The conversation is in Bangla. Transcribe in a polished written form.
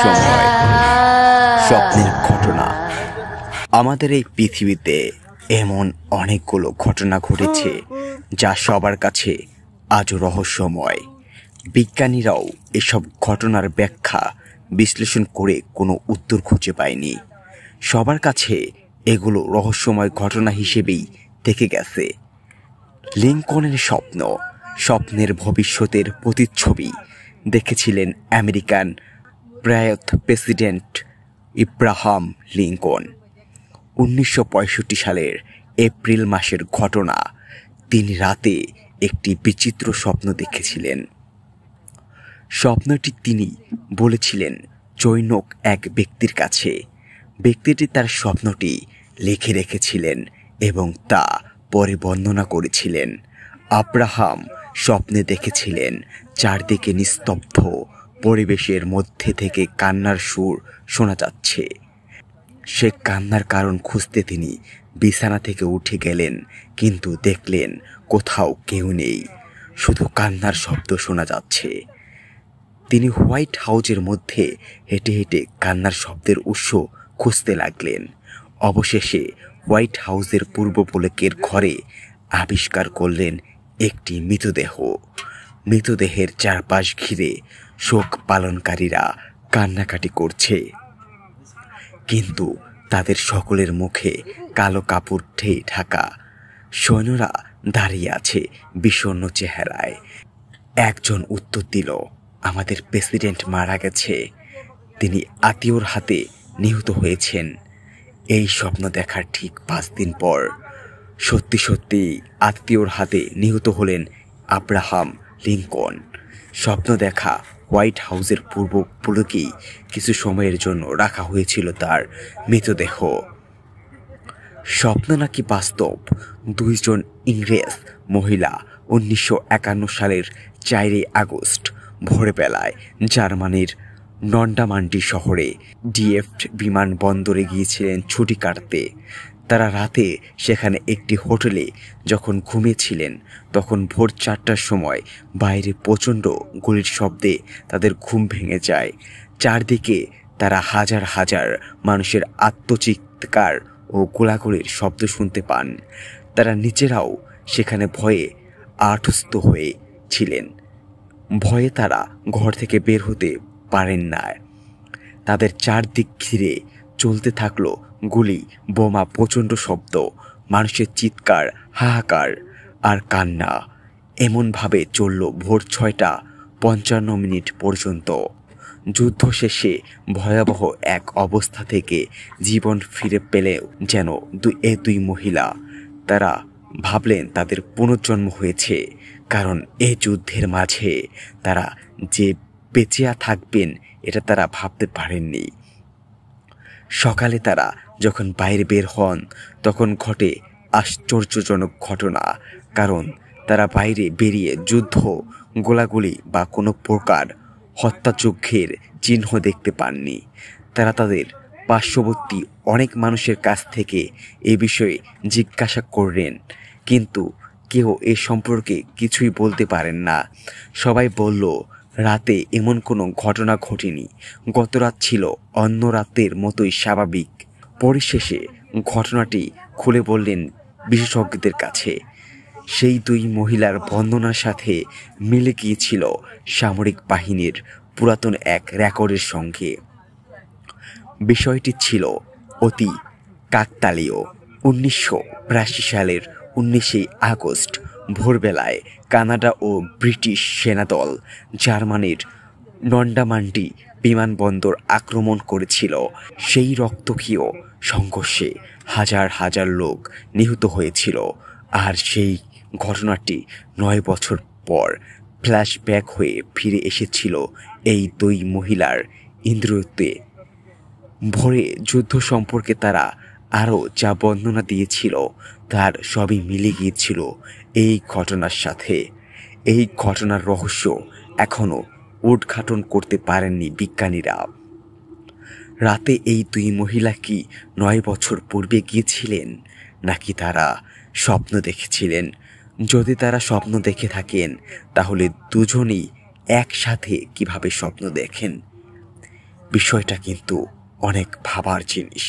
রহস্যময় স্বপ্নের ঘটনা। আমাদের এই পৃথিবীতে এমন অনেকগুলো ঘটনা ঘটেছে যা সবার কাছে আজও রহস্যময়। বিজ্ঞানীরাও এসব ঘটনার ব্যাখ্যা বিশ্লেষণ করে কোনো উত্তর খুঁজে পায়নি। সবার কাছে এগুলো রহস্যময় ঘটনা হিসেবেই থেকে গেছে। লিঙ্কনের স্বপ্ন, স্বপ্নের ভবিষ্যতের প্রতিচ্ছবি দেখেছিলেন আমেরিকান প্রয়াত প্রেসিডেন্ট ইব্রাহাম লিঙ্কন। 1965 সালের এপ্রিল মাসের ঘটনা। তিনি রাতে একটি বিচিত্র স্বপ্ন দেখেছিলেন। স্বপ্নটি তিনি বলেছিলেন জনৈক এক ব্যক্তির কাছে। ব্যক্তিটি তার স্বপ্নটি লিখে রেখেছিলেন এবং তা পরে বর্ণনা করেছিলেন। আব্রাহাম স্বপ্নে দেখেছিলেন চারদিকে নিস্তব্ধ পরিবেশের মধ্যে থেকে কান্নার সুর শোনা যাচ্ছে। সে কান্নার কারণ খুঁজতে তিনি বিছানা থেকে উঠে গেলেন, কিন্তু দেখলেন কোথাও কেউ নেই, শুধু কান্নার শব্দ শোনা যাচ্ছে। তিনি হোয়াইট হাউসের মধ্যে হেঁটে হেঁটে কান্নার শব্দের উৎস খুঁজতে লাগলেন। অবশেষে হোয়াইট হাউসের পূর্ব প্রলেকের ঘরে আবিষ্কার করলেন একটি মৃতদেহ। মৃতদেহের চারপাশ ঘিরে শোক পালনকারীরা কান্নাকাটি করছে, কিন্তু তাদের সকলের মুখে কালো কাপড় ঢাকা। সৈন্যরা দাঁড়িয়ে আছে বিষণ্ণ চেহারায়। একজন উত্তর দিল, আমাদের প্রেসিডেন্ট মারা গেছে, তিনি আত্মীয়র হাতে নিহত হয়েছেন। এই স্বপ্ন দেখার ঠিক 5 দিন পর সত্যি সত্যি আত্মীয়র হাতে নিহত হলেন আব্রাহাম লিঙ্কন। স্বপ্ন দেখা হোয়াইট হাউসের পূর্ব প্রলেকেই কিছু সময়ের জন্য রাখা হয়েছিল তার মৃতদেহ। স্বপ্ন নাকি বাস্তব? 2 জন ইংরেজ মহিলা 1951 সালের 4 আগস্ট ভোরবেলায় জার্মানির নন্ডামান্ডি শহরে ডিএফ বিমানবন্দরে গিয়েছিলেন ছুটি কাটাতে। তারা রাতে সেখানে একটি হোটেলে যখন ঘুমিয়েছিলেন, তখন ভোর 4টার সময় বাইরে প্রচণ্ড গুলির শব্দে তাদের ঘুম ভেঙে যায়। চারদিকে তারা হাজার হাজার মানুষের আত্মচিৎকার ও গোলাগুলির শব্দ শুনতে পান। তারা নিজেরাও সেখানে ভয়ে আড়ষ্ট হয়েছিলেন। ভয়ে তারা ঘর থেকে বের হতে পারেন না। তাদের চারদিক ঘিরে চলতে থাকলো গুলি, বোমা, প্রচণ্ড শব্দ, মানুষের চিৎকার, হাহাকার আর কান্না। এমনভাবে চলল ভোর 6:55 পর্যন্ত। যুদ্ধ শেষে ভয়াবহ এক অবস্থা থেকে জীবন ফিরে পেলেও যেন দুই মহিলা। তারা ভাবলেন তাদের পুনর্জন্ম হয়েছে, কারণ এই যুদ্ধের মাঝে তারা যে বেঁচে থাকবেন এটা তারা ভাবতে পারেননি। সকালে তারা যখন বাইরে বের হন, তখন ঘটে আশ্চর্যজনক ঘটনা, কারণ তারা বাইরে বেরিয়ে যুদ্ধ, গোলাগুলি বা কোনো প্রকার হত্যাযজ্ঞের চিহ্ন দেখতে পাননি। তারা তাদের পার্শ্ববর্তী অনেক মানুষের কাছ থেকে এ বিষয়ে জিজ্ঞাসা করলেন, কিন্তু কেউ এ সম্পর্কে কিছুই বলতে পারেন না। সবাই বলল, রাতে এমন কোনো ঘটনা ঘটেনি, গত রাত ছিল অন্য রাতের মতোই স্বাভাবিক। পরিশেষে ঘটনাটি খুলে বললেন বিশেষজ্ঞদের কাছে। সেই 2 মহিলার বর্ণনার সাথে মিলে গিয়েছিল সামরিক বাহিনীর পুরাতন এক রেকর্ডের সঙ্গে। বিষয়টি ছিল অতি কাকতালীয়। 1982 সালের 19 আগস্ট ভোরবেলায় কানাডা ও ব্রিটিশ সেনাদল জার্মানির নন্ডামান্ডি বিমানবন্দর আক্রমণ করেছিল। সেই রক্তক্ষয়ী সংঘর্ষে হাজার হাজার লোক নিহত হয়েছিল। আর সেই ঘটনাটি 9 বছর পর ফ্ল্যাশব্যাক হয়ে ফিরে এসেছিল এই 2 মহিলার ইন্দ্রিয়তে। ভোরে যুদ্ধ সম্পর্কে তারা আরও যা বর্ণনা দিয়েছিল তার সবই মিলে গিয়েছিল এই ঘটনার সাথে। এই ঘটনার রহস্য এখনও উদ্ঘাটন করতে পারেননি বিজ্ঞানীরা। রাতে এই 2 মহিলা কি 9 বছর পূর্বে গিয়েছিলেন, নাকি তারা স্বপ্ন দেখেছিলেন? যদি তারা স্বপ্ন দেখে থাকেন, তাহলে দুজনেই একসাথে কিভাবে স্বপ্ন দেখেন? বিষয়টা কিন্তু অনেক ভাবার জিনিস।